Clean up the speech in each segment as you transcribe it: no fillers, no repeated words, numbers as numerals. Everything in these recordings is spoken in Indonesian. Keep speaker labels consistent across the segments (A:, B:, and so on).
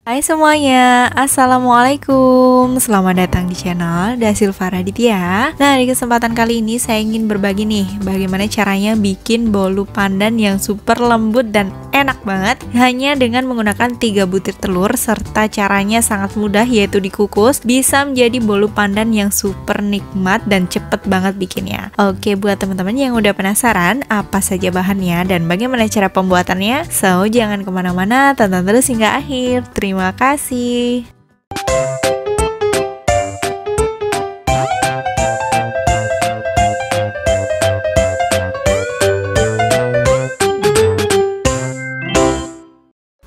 A: Hai semuanya, Assalamualaikum. Selamat datang di channel Dasilva Raditya. Nah, di kesempatan kali ini saya ingin berbagi nih bagaimana caranya bikin bolu pandan yang super lembut dan enak banget hanya dengan menggunakan 3 butir telur, serta caranya sangat mudah yaitu dikukus. Bisa menjadi bolu pandan yang super nikmat dan cepet banget bikinnya. Oke, buat teman-teman yang udah penasaran apa saja bahannya dan bagaimana cara pembuatannya, so jangan kemana-mana, tonton terus hingga akhir. Terima kasih.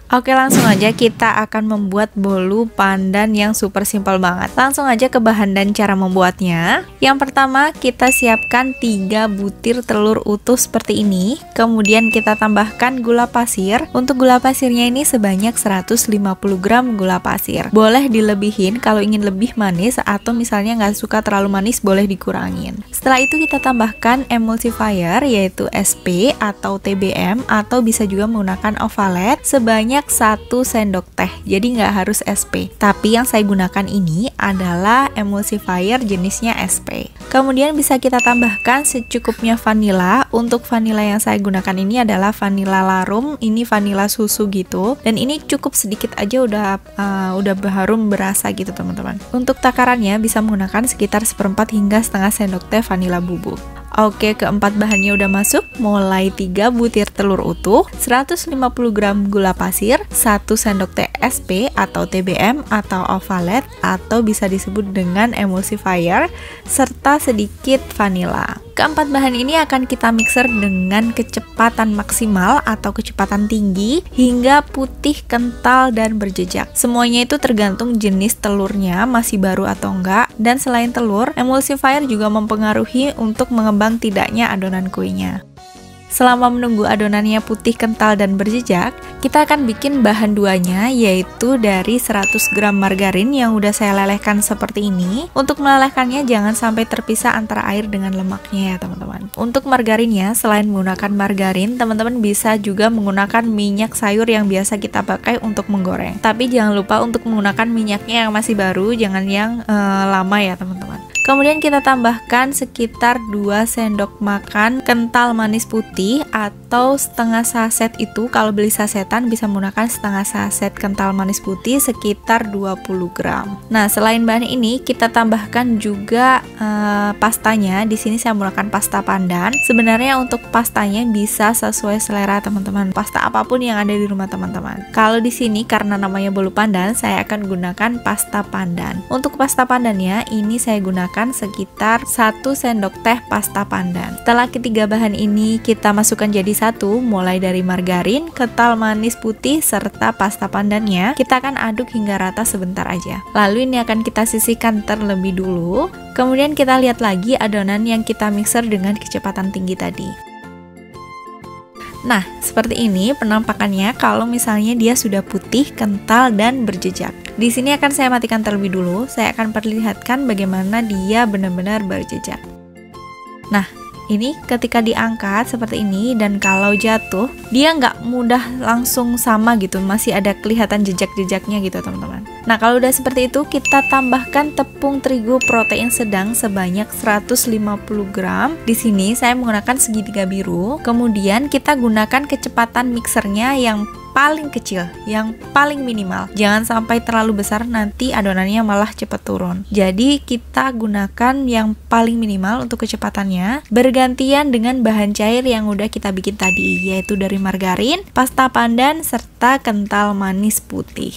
A: Oke, langsung aja kita akan membuat bolu pandan yang super simpel banget. Langsung aja ke bahan dan cara membuatnya. Yang pertama, kita siapkan 3 butir telur utuh seperti ini. Kemudian kita tambahkan gula pasir. Untuk gula pasirnya ini sebanyak 150 gram gula pasir. Boleh dilebihin kalau ingin lebih manis, atau misalnya nggak suka terlalu manis boleh dikurangin. Setelah itu kita tambahkan emulsifier yaitu SP atau TBM, atau bisa juga menggunakan ovalet sebanyak 1 sendok teh. Jadi nggak harus SP, tapi yang saya gunakan ini adalah emulsifier jenisnya SP. Kemudian bisa kita tambahkan secukupnya vanila. Untuk vanila yang saya gunakan ini adalah vanila larung, ini vanila susu gitu, dan ini cukup sedikit aja udah harum berasa gitu teman-teman. Untuk takarannya bisa menggunakan sekitar 1/4 hingga setengah sendok teh vanila bubuk. Oke, keempat bahannya udah masuk, mulai 3 butir telur utuh, 150 gram gula pasir, 1 sendok teh SP atau TBM atau ovalet atau bisa disebut dengan emulsifier, serta sedikit vanila. Keempat bahan ini akan kita mixer dengan kecepatan maksimal atau kecepatan tinggi hingga putih, kental, dan berjejak. Semuanya itu tergantung jenis telurnya masih baru atau enggak, dan selain telur, emulsifier juga mempengaruhi untuk mengembang tidaknya adonan kuenya. Selama menunggu adonannya putih, kental, dan berjejak, kita akan bikin bahan duanya, yaitu dari 100 gram margarin yang udah saya lelehkan seperti ini. Untuk melelehkannya jangan sampai terpisah antara air dengan lemaknya ya teman-teman. Untuk margarinnya, selain menggunakan margarin, teman-teman bisa juga menggunakan minyak sayur yang biasa kita pakai untuk menggoreng. Tapi jangan lupa untuk menggunakan minyaknya yang masih baru, jangan yang lama ya teman-teman. Kemudian kita tambahkan sekitar 2 sendok makan kental manis putih atau setengah saset. Itu kalau beli sasetan bisa menggunakan setengah saset kental manis putih sekitar 20 gram. Nah, selain bahan ini kita tambahkan juga pastanya. Di sini saya menggunakan pasta pandan. Sebenarnya untuk pastanya bisa sesuai selera teman-teman. Pasta apapun yang ada di rumah teman-teman. Kalau di sini karena namanya bolu pandan, saya akan gunakan pasta pandan. Untuk pasta pandannya ini saya gunakan sekitar 1 sendok teh pasta pandan. Setelah ketiga bahan ini kita masukkan jadi satu, mulai dari margarin, kental manis putih, serta pasta pandannya, kita akan aduk hingga rata sebentar aja. Lalu ini akan kita sisihkan terlebih dulu. Kemudian kita lihat lagi adonan yang kita mixer dengan kecepatan tinggi tadi. Nah, seperti ini penampakannya kalau misalnya dia sudah putih, kental, dan berjejak. Di sini akan saya matikan terlebih dulu. Saya akan perlihatkan bagaimana dia benar-benar berjejak. Nah, ini ketika diangkat seperti ini, dan kalau jatuh dia nggak mudah langsung sama gitu, masih ada kelihatan jejak-jejaknya gitu teman-teman. Nah, kalau udah seperti itu kita tambahkan tepung terigu protein sedang sebanyak 150 gram. Di sini saya menggunakan segitiga biru. Kemudian kita gunakan kecepatan mixernya yang paling kecil, yang paling minimal. Jangan sampai terlalu besar, nanti adonannya malah cepat turun. Jadi kita gunakan yang paling minimal untuk kecepatannya, bergantian dengan bahan cair yang udah kita bikin tadi, yaitu dari margarin, pasta pandan, serta kental manis putih.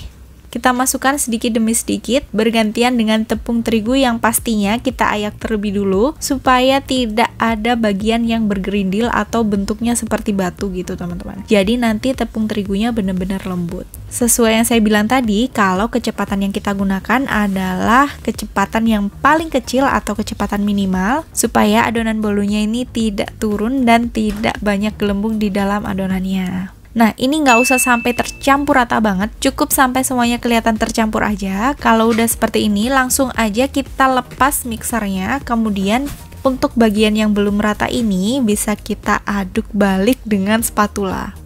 A: Kita masukkan sedikit demi sedikit, bergantian dengan tepung terigu yang pastinya kita ayak terlebih dulu supaya tidak ada bagian yang bergerindil atau bentuknya seperti batu gitu teman-teman. Jadi nanti tepung terigunya benar-benar lembut. Sesuai yang saya bilang tadi, kalau kecepatan yang kita gunakan adalah kecepatan yang paling kecil atau kecepatan minimal, supaya adonan bolunya ini tidak turun dan tidak banyak gelembung di dalam adonannya. Nah, ini nggak usah sampai tercampur rata banget, cukup sampai semuanya kelihatan tercampur aja. Kalau udah seperti ini, langsung aja kita lepas mixernya. Kemudian untuk bagian yang belum rata ini bisa kita aduk balik dengan spatula.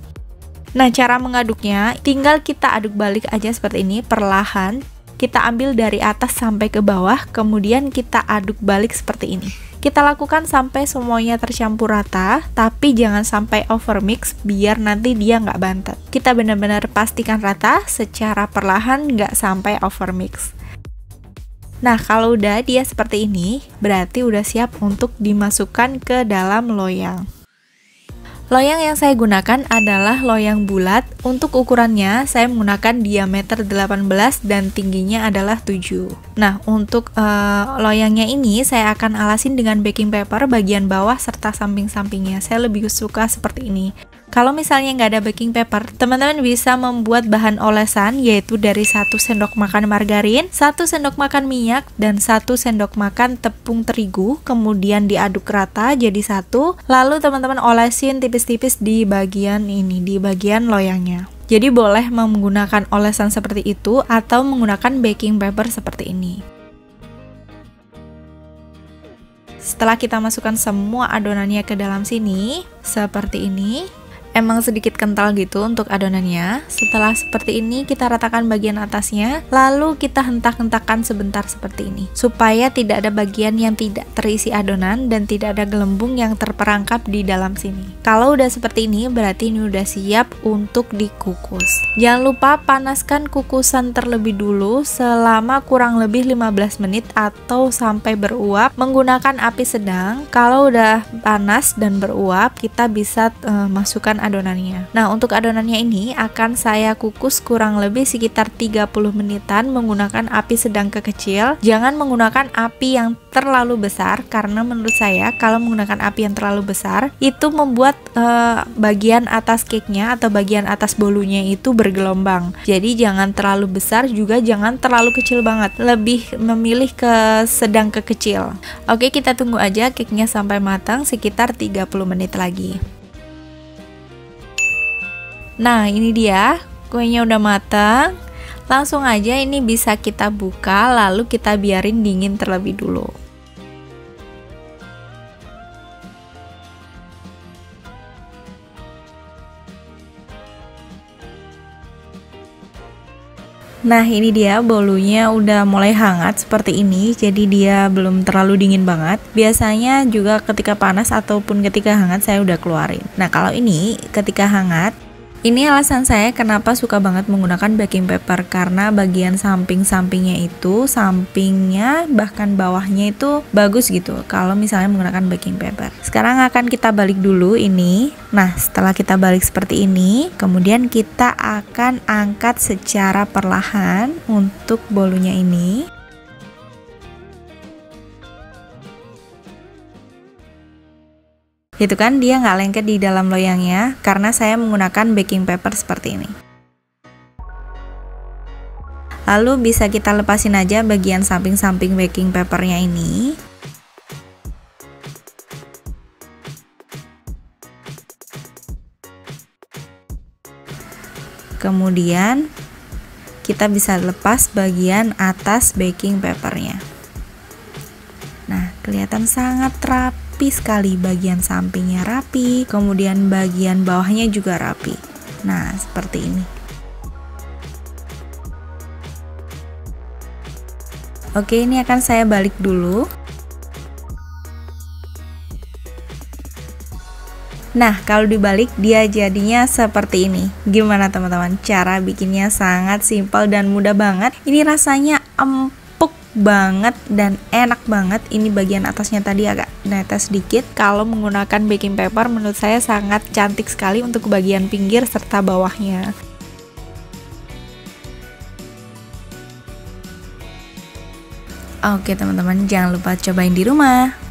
A: Nah, cara mengaduknya tinggal kita aduk balik aja seperti ini, perlahan. Kita ambil dari atas sampai ke bawah, kemudian kita aduk balik seperti ini. Kita lakukan sampai semuanya tercampur rata, tapi jangan sampai overmix biar nanti dia nggak bantet. Kita benar-benar pastikan rata secara perlahan, nggak sampai overmix. Nah, kalau udah dia seperti ini, berarti udah siap untuk dimasukkan ke dalam loyang. Loyang yang saya gunakan adalah loyang bulat. Untuk ukurannya, saya menggunakan diameter 18 dan tingginya adalah 7. Nah, untuk loyangnya ini, saya akan alasin dengan baking paper bagian bawah serta samping-sampingnya. Saya lebih suka seperti ini. Kalau misalnya nggak ada baking paper, teman-teman bisa membuat bahan olesan, yaitu dari 1 sendok makan margarin, 1 sendok makan minyak, dan 1 sendok makan tepung terigu, kemudian diaduk rata jadi satu, lalu teman-teman olesin tipis-tipis di bagian ini, di bagian loyangnya. Jadi boleh menggunakan olesan seperti itu, atau menggunakan baking paper seperti ini. Setelah kita masukkan semua adonannya ke dalam sini, seperti ini. Emang sedikit kental gitu untuk adonannya. Setelah seperti ini, kita ratakan bagian atasnya, lalu kita hentak-hentakan sebentar seperti ini, supaya tidak ada bagian yang tidak terisi adonan dan tidak ada gelembung yang terperangkap di dalam sini. Kalau udah seperti ini, berarti ini udah siap untuk dikukus. Jangan lupa panaskan kukusan terlebih dulu selama kurang lebih 15 menit atau sampai beruap menggunakan api sedang. Kalau udah panas dan beruap, kita bisa masukkan adonannya. Nah, untuk adonannya ini akan saya kukus kurang lebih sekitar 30 menitan menggunakan api sedang ke kecil. Jangan menggunakan api yang terlalu besar, karena menurut saya kalau menggunakan api yang terlalu besar itu membuat bagian atas cake-nya atau bagian atas bolunya itu bergelombang. Jadi jangan terlalu besar, juga jangan terlalu kecil banget. Lebih memilih ke sedang ke kecil. Oke, kita tunggu aja cake-nya sampai matang sekitar 30 menit lagi. Nah, ini dia, kuenya udah matang. Langsung aja ini bisa kita buka, lalu kita biarin dingin terlebih dulu. Nah, ini dia bolunya udah mulai hangat seperti ini, jadi dia belum terlalu dingin banget. Biasanya juga ketika panas ataupun ketika hangat saya udah keluarin. Nah, kalau ini ketika hangat, ini alasan saya kenapa suka banget menggunakan baking paper, karena bagian samping-sampingnya itu, sampingnya bahkan bawahnya itu bagus gitu kalau misalnya menggunakan baking paper. Sekarang akan kita balik dulu ini. Nah, setelah kita balik seperti ini, kemudian kita akan angkat secara perlahan untuk bolunya ini. Itu kan dia nggak lengket di dalam loyangnya karena saya menggunakan baking paper seperti ini. Lalu bisa kita lepasin aja bagian samping-samping baking papernya ini. Kemudian kita bisa lepas bagian atas baking papernya. Nah, kelihatan sangat rapi sekali, bagian sampingnya rapi, kemudian bagian bawahnya juga rapi. Nah, seperti ini. Oke, ini akan saya balik dulu. Nah, kalau dibalik dia jadinya seperti ini. Gimana teman-teman? Cara bikinnya sangat simpel dan mudah banget. Ini rasanya empuk banget dan enak banget. Ini bagian atasnya tadi agak netes sedikit. Kalau menggunakan baking paper menurut saya sangat cantik sekali untuk bagian pinggir serta bawahnya. Oke teman-teman, jangan lupa cobain di rumah.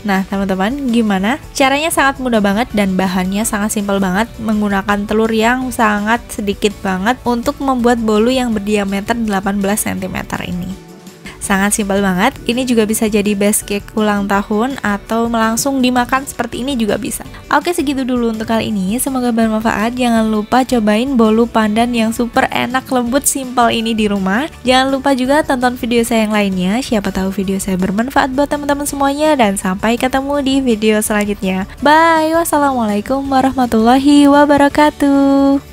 A: Nah teman-teman, gimana? Caranya sangat mudah banget dan bahannya sangat simpel banget, menggunakan telur yang sangat sedikit banget untuk membuat bolu yang berdiameter 18 cm ini. Sangat simpel banget. Ini juga bisa jadi base cake ulang tahun atau langsung dimakan seperti ini juga bisa. Oke, segitu dulu untuk kali ini. Semoga bermanfaat. Jangan lupa cobain bolu pandan yang super enak, lembut, simpel ini di rumah. Jangan lupa juga tonton video saya yang lainnya. Siapa tahu video saya bermanfaat buat teman-teman semuanya. Dan sampai ketemu di video selanjutnya. Bye. Wassalamualaikum warahmatullahi wabarakatuh.